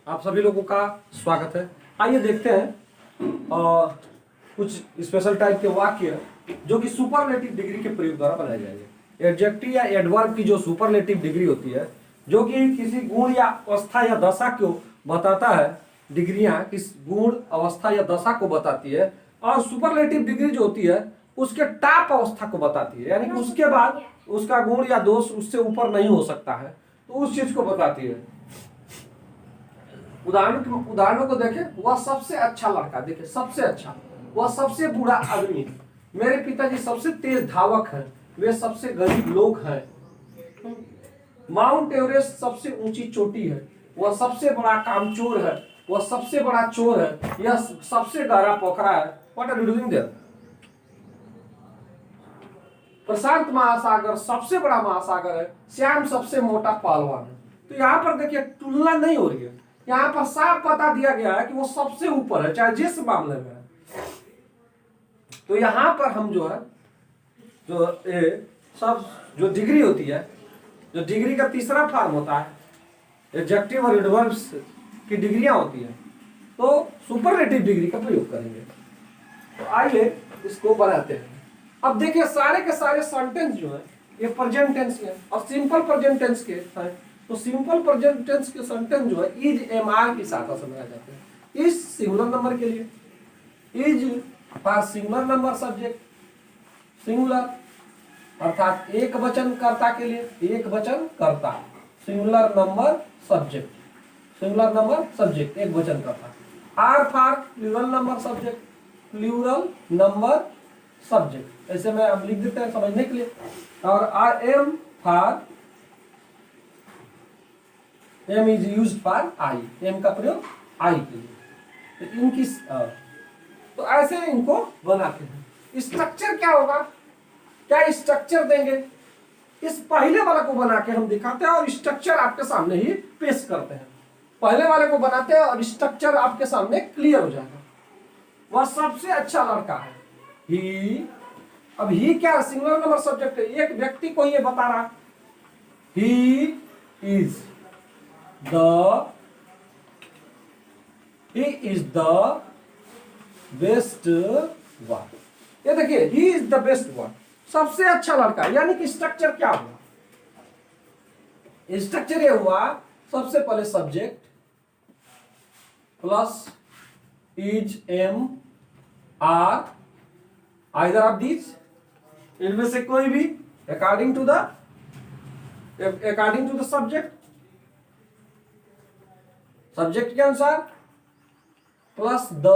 आप सभी लोगों का स्वागत है। आइए देखते हैं कुछ स्पेशल टाइप के वाक्य जो कि सुपरलेटिव डिग्री के प्रयोग द्वारा बनाए जाएंगे। एडजेक्टिव या एडवर्ब की जो सुपरलेटिव डिग्री होती है, जो कि किसी गुण या अवस्था या दशा को बताता है। डिग्रियां किस गुण, अवस्था या दशा को बताती है, और सुपरलेटिव डिग्री जो होती है उसके टॉप अवस्था को बताती है, यानी कि उसके बाद उसका गुण या दोष उससे ऊपर नहीं हो सकता है, तो उस चीज को बताती है। उदाहरणों को देखें। वह सबसे अच्छा लड़का, देखिए सबसे अच्छा। वह सबसे बुरा आदमी। मेरे पिताजी सबसे तेज धावक हैं, वे सबसे गरीब लोग हैं। माउंट एवरेस्ट सबसे ऊंची चोटी है, वह सबसे बड़ा कामचोर है, वह सबसे बड़ा चोर है, यह सबसे गहरा पोखरा है। What are you doing there? प्रशांत महासागर सबसे बड़ा महासागर है, श्याम सबसे मोटा पहलवान है। तो यहाँ पर देखिए तुलना नहीं हो रही है, यहाँ पर साफ बता दिया गया है कि वो सबसे ऊपर है, चाहे जिस मामले में है। तो यहाँ पर हम जो है जो सब जो डिग्री होती है, जो डिग्री का तीसरा फॉर्म होता है, एडजेक्टिव और एडवर्ब्स की डिग्रियां होती है, तो सुपरलेटिव डिग्री का प्रयोग करेंगे। तो आइए इसको बनाते हैं। अब देखिए सारे के सारे सेंटेंस जो है ये प्रेजेंट टेंस के और सिंपल प्रेजेंट टेंस के हैं। तो सिंपल प्रेजेंट टेंस के सेंटेंस जो है इज एम आर की सहायता से बनाए जाते हैं। इस सिंगुलर नंबर के लिए is for singular number subject, singular अर्थात एक वचन कर्ता के लिए एक वचन कर्ता, singular number subject, singular number subject एक वचन कर्ता। Are for plural number subject, plural number subject. ऐसे में अब लिख देते हैं समझने के लिए। और I am for, am is used for I, am का प्रयोग आई के लिए। तो इनकी तो ऐसे इनको बनाते हैं। स्ट्रक्चर क्या होगा, क्या स्ट्रक्चर देंगे, इस पहले वाले को बना के हम दिखाते हैं और स्ट्रक्चर आपके सामने ही पेश करते हैं। पहले वाले को बनाते हैं और स्ट्रक्चर आपके सामने क्लियर हो जाएगा। वह सबसे अच्छा लड़का है, ही। अब ही क्या है? सिंगुलर नंबर सब्जेक्ट है, एक व्यक्ति को ये बता रहा। ही इज द बेस्ट वन। ये देखिए ही इज द बेस्ट वन, सबसे अच्छा लड़का। यानी कि स्ट्रक्चर क्या हुआ? स्ट्रक्चर ये हुआ, सबसे पहले subject plus is am are, either of these, इनमें से कोई भी, according to the subject, subject के अनुसार, प्लस द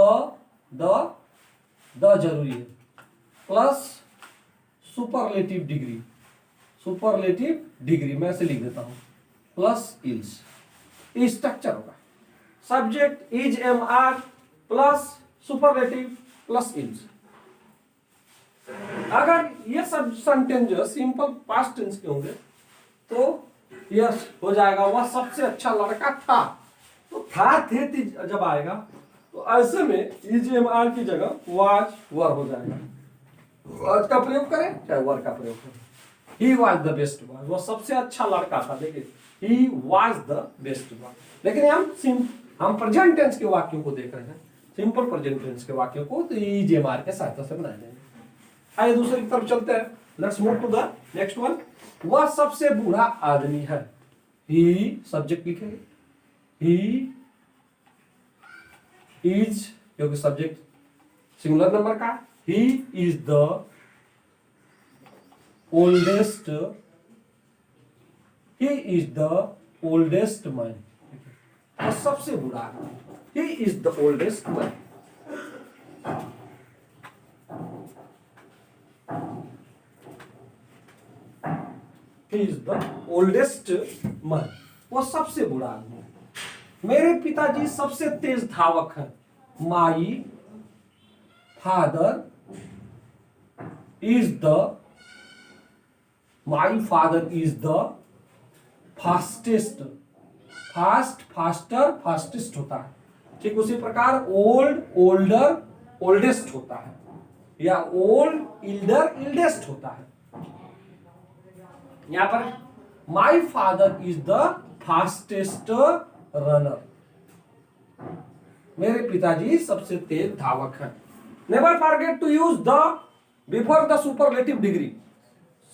जरूरी है, plus superlative degree, superlative degree मैं ऐसे लिख देता हूं, प्लस इल्स। ये स्ट्रक्चर होगा। Subject is am are plus superlative plus else. अगर ये सब सेंटेंस जो सिंपल पास्ट टेंस के होंगे तो यस हो जाएगा, वह सबसे अच्छा लड़का था। तो था थे जब आएगा तो ऐसे में इज एम आर की जगह वाज वर हो जाएगा। वाज का प्रयोग करें चाहे वर का प्रयोग करें। He was the best one, वह सबसे अच्छा लड़का था। देखिए he was the best one. लेकिन हम प्रेजेंट टेंस के वाक्यों को देख रहे हैं, सिंपल प्रेजेंट टेंस के वाक्यों को, तो इज एम आर के सहायता से बनाए जाएंगे। आइए दूसरी तरफ चलते हैं। Let's move to the next one. वह सबसे बूढ़ा आदमी है। ही सब्जेक्ट लिखेंगे, ही इज, क्योंकि सब्जेक्ट सिंगुलर नंबर का, he is the oldest, he is the oldest man. वह सबसे बूढ़ा आदमी, he is the oldest man. He is the oldest man. वो सबसे बूढ़ा आदमी है। मेरे पिताजी सबसे तेज धावक हैं। माई father is the fastest. Fast, faster, fastest होता है। ठीक उसी प्रकार ओल्ड, ओल्डर, ओल्डेस्ट होता है, या ओल्ड, इल्डर, इल्डेस्ट होता है। यहां पर my father is the fastest runner. मेरे पिताजी सबसे तेज धावक हैं। Never forget to use the before the superlative degree.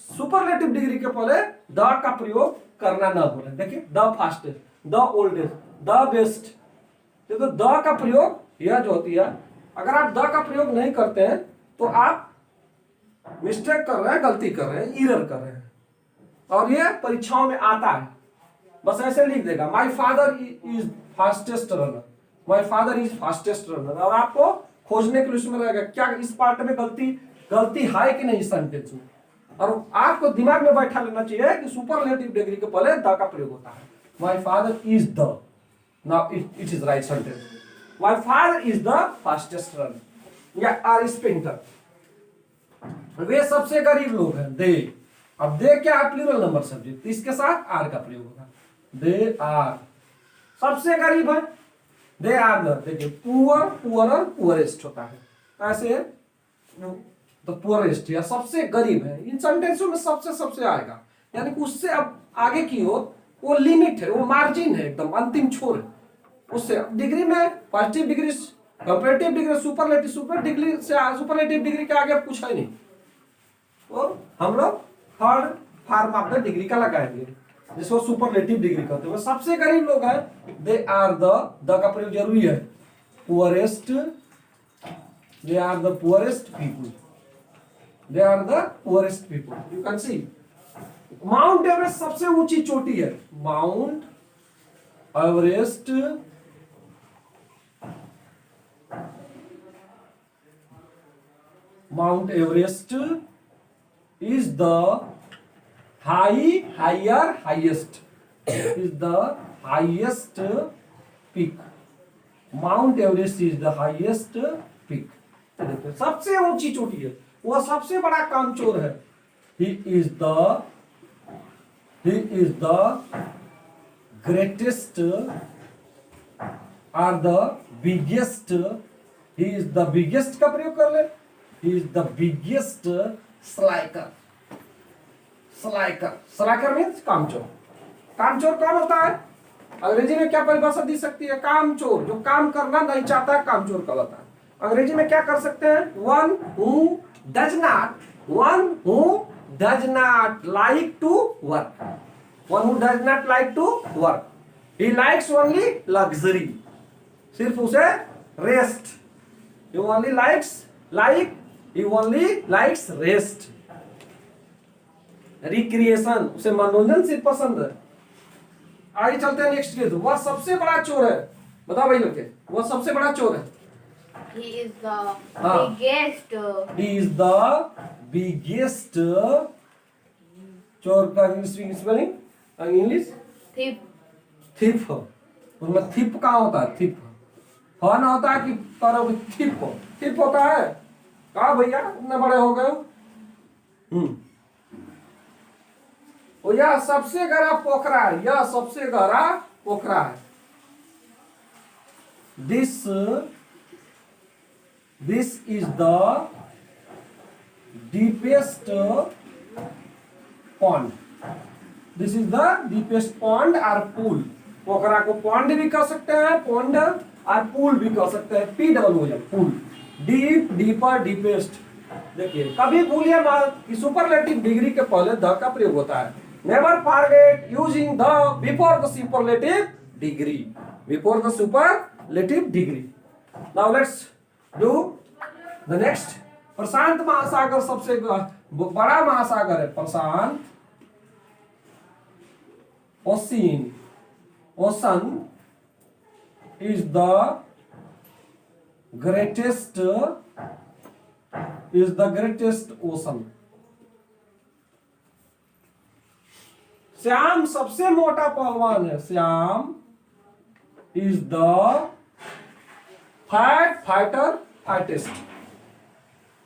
Superlative degree के पहले द का प्रयोग करना ना भूलें। देखिए, the fastest, the oldest, the best, तो द का प्रयोग यह जो होती है, अगर आप द का प्रयोग नहीं करते हैं तो आप मिस्टेक कर रहे हैं, गलती कर रहे हैं, इरर कर रहे हैं, और ये परीक्षाओं में आता है। बस ऐसे लिख देगा, माई father is fastest runner, my father is fastest runner, और आपको खोजने के लिए उसमें रहेगा क्या इस पार्ट में गलती है कि नहीं सेंटेंस में। और आपको दिमाग में बैठा लेना चाहिए कि सुपरलेटिव डिग्री के पहले द का प्रयोग होता है। माई father is the, now it is right sentence. My father is the fastest runner या आर स्पेंटर। वे सबसे गरीब लोग हैं, दे। अब दे क्या है? प्लूरल नंबर सब्जेक्ट, इसके साथ आर का प्रयोग होगा। दे आर सबसे गरीब है, दे आर द। देखिए, पुअर, पुअरर, पुअरेस्ट होता है ऐसे, तो पुअरेस्ट या सबसे गरीब है। इन सेंटेंसों में सबसे आएगा, यानी कि उससे अब आगे की ओर वो लिमिट है, वो मार्जिन है, एकदम अंतिम छोर है। उससे डिग्री में positive degree, comparative degree, superlative degree के आगे अब कुछ है नहीं। और हम लोग third form of the degree का लगाएंगे, जिसको सुपरलेटिव डिग्री कहते हैं। सबसे गरीब लोग हैं, दे आर द का प्रयोग जरूरी है। Poorest, they are the poorest people, they are the poorest people. You can see Mount Everest सबसे ऊंची चोटी है। Mount Everest Mount Everest is the highest is the highest peak. Mount Everest is the highest peak. सबसे ऊंची चोटी है, वह सबसे बड़ा कामचोर है। He is the greatest or the biggest. He is the biggest का प्रयोग कर ले। He is the biggest slacker. Slacker means कामचोर। कामचोर कौन होता है? अंग्रेजी में क्या परिभाषा दी सकती है? कामचोर, जो काम करना नहीं चाहता कामचोर कहलाता है। अंग्रेजी में क्या कर सकते हैं? One who does not like to work. One who does not like to work, he likes only luxury. सिर्फ उसे rest, he only likes rest. Recreation, उसे मनोरंजन सिर्फ पसंद है। आगे चलते हैं नेक्स्ट के। वह सबसे बड़ा चोर है। बताओ भाई लोग, वह सबसे बड़ा चोर है। He is the biggest. He is the biggest चोर का इंग्लिश स्पेलिंग, इंग्लिश थिप। उनमें थिप कहाँ होता है? थिप फन होता है कि पर थिप होता है। कहा भैया इतने बड़े हो गए? यह सबसे गहरा पोखरा है, यह सबसे गहरा पोखरा है। This is the deepest pond. This is the deepest pond और पूल। पोखरा को पॉन्ड भी कह सकते हैं, पॉन्ड, और पूल भी कह सकते हैं। पी डबल हो जाए, पूल। Deep, deeper, deepest. देखिए, कभी भूलिए मत कि सुपरलेटिव डिग्री के पहले द का प्रयोग होता है। Never forget using the before the superlative degree, before the superlative degree. Now let's do the next. प्रशांत महासागर सबसे बड़ा महासागर है। Prashant ocean is the greatest ocean. Shyam सबसे मोटा पहलवान है। Shyam is the fattest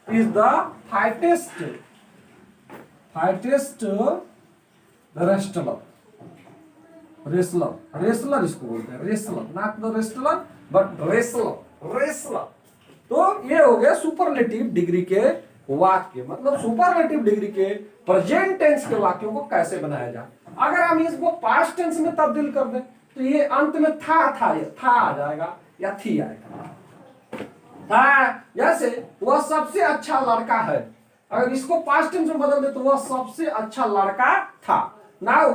is the fattest wrestler इसको बोलते हैं। Wrestler, not the wrestler but wrestler. तो ये हो गया सुपरलेटिव डिग्री के वाक्य, मतलब सुपरलेटिव डिग्री के प्रेजेंट टेंस के वाक्यों को कैसे बनाया जाए। अगर हम इसको पास्ट टेंस में तब्दील कर दें तो ये अंत में था आ जाएगा, या थी आएगा। था जैसे वह सबसे अच्छा लड़का है, अगर इसको पास्ट टेंस में बदल दे तो वह सबसे अच्छा लड़का था। नाउ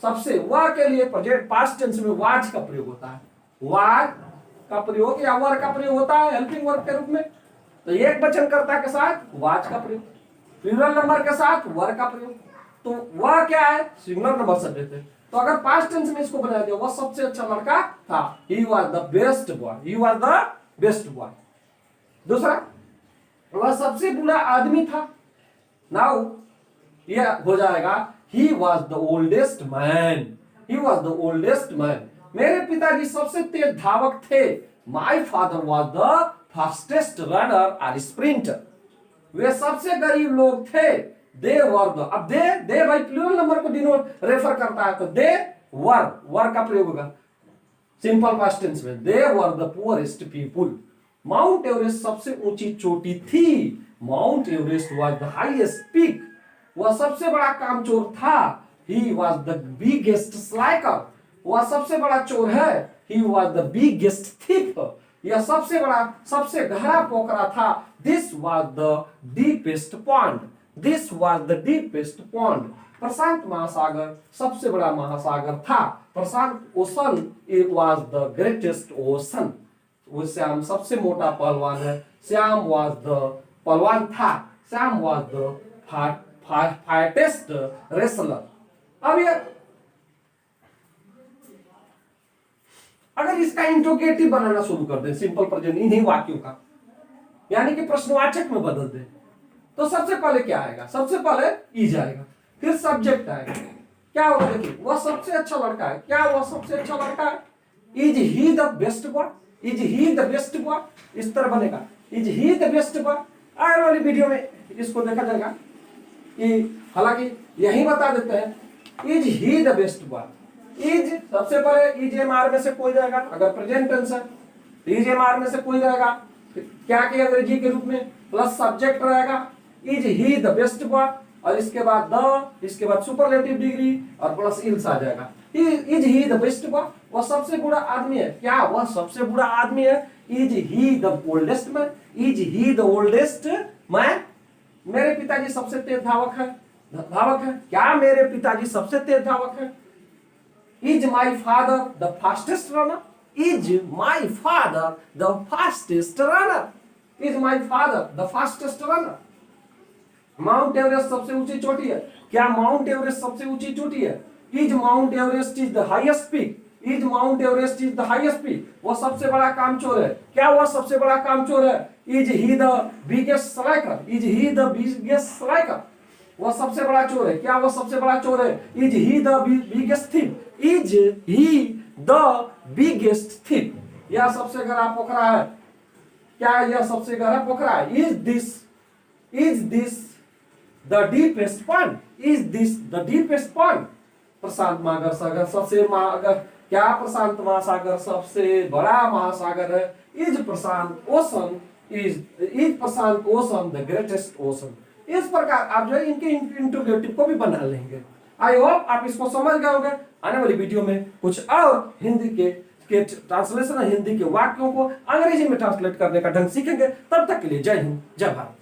सबसे वह के लिए प्रेजेंट पास्ट टेंस में वाज का प्रयोग होता है, वाज का प्रयोग या वर का प्रयोग होता है हेल्पिंग वर्ब के रूप में। तो एक वचनकर्ता के साथ वाज का प्रयोग, प्लूरल नंबर के साथ वर का प्रयोग। तो वह क्या है, सिंगुलर नंबर सब्जेक्ट है। तो अगर पास्ट टेंस में इसको बना दिया वह सबसे अच्छा लड़का था, he was the best boy, he was the best boy. दूसरा, वह सबसे बुरा आदमी था। नाउ यह हो जाएगा ही was the oldest man, he was the oldest man. मेरे पिताजी सबसे तेज धावक थे। My father was the fastest runner और स्प्रिंटर। वे सबसे गरीब लोग थे। दे वर द, अब दे भाई प्लूरल नंबर को डिनोट रेफर करता है, तो दे वर का प्रयोग होगा सिंपल पास्ट टेंस में। They were the poorest people. Mount Everest सबसे ऊंची चोटी थी। Mount Everest was the highest peak. वह सबसे बड़ा कामचोर था। He was the biggest slacker. वह सबसे बड़ा चोर है। He was the biggest thief. यह सबसे बड़ा सबसे गहरा पोखरा था। This was the deepest pond. This was the deepest pond. प्रशांत महासागर सबसे बड़ा महासागर था। Prashant ocean was the greatest ocean. Shyam सबसे मोटा पहलवान है। श्याम वॉज द पहलवान था। Shyam was the fattest wrestler. अब ये अगर इसका इंट्रोगेटिव बनाना शुरू कर दे सिंपल प्रेजेंट इन्हीं वाक्यों का, यानी कि प्रश्नवाचक में बदल दे, तो सबसे पहले क्या आएगा, सबसे पहले इज आएगा, फिर सब्जेक्ट आएगा। क्या होगा देखिए, वह सबसे अच्छा लड़का है। क्या वह सबसे अच्छा लड़का है? Is he the best boy, is he the best boy, इस तरह बनेगा। Is he the best boy. आने वाली वीडियो में इसको देखा जाएगा कि हालांकि यही बता देते हैं is he the best boy. Is सबसे पहले इज एम आर में से कोई रहेगा, अगर प्रेजेंट टेंस है इज एम आर में से कोई रहेगा, क्या कि अंग्रेजी के रूप में प्लस सब्जेक्ट रहेगा is he the best boy, और इसके बाद द, इसके बाद सुपरलेटिव डिग्री और प्लस इल्स आ जाएगा। Is he the best boy, वह सबसे बुरा आदमी है। क्या वह सबसे बुरा आदमी है? Is he the oldest man, is he the oldest man. मेरे पिताजी सबसे तेज धावक है। क्या मेरे पिताजी सबसे तेज धावक है? Is my father the fastest runner, is my father the fastest runner, is my father the fastest runner. Mount Everest सबसे ऊंची चोटी है। क्या माउंट एवरेस्ट सबसे ऊंची चोटी है? Is mount Everest is the highest peak, is mount Everest is the highest peak. वह सबसे बड़ा कामचोर है। क्या वह सबसे बड़ा कामचोर है? Is he the biggest slacker, is he the biggest slacker. वह सबसे बड़ा चोर है। क्या वह सबसे बड़ा चोर है? Is he the biggest thief, is he the biggest thief. यह सबसे गहरा पोखरा है। क्या यह सबसे गहरा पोखरा है? Is this the deepest pond, is this the deepest pond. प्रशांत महासागर सबसे क्या प्रशांत महासागर सबसे बड़ा महासागर है? Is Prashant ocean the greatest ocean. इस प्रकार आप जो है इनके इंट्रोगेटिव को भी बना लेंगे। आई होप आप इसको समझ गए होंगे। आने वाली वीडियो में कुछ और हिंदी के ट्रांसलेशन, हिंदी के वाक्यों को अंग्रेजी में ट्रांसलेट करने का ढंग सीखेंगे। तब तक के लिए जय हिंद, जय भारत।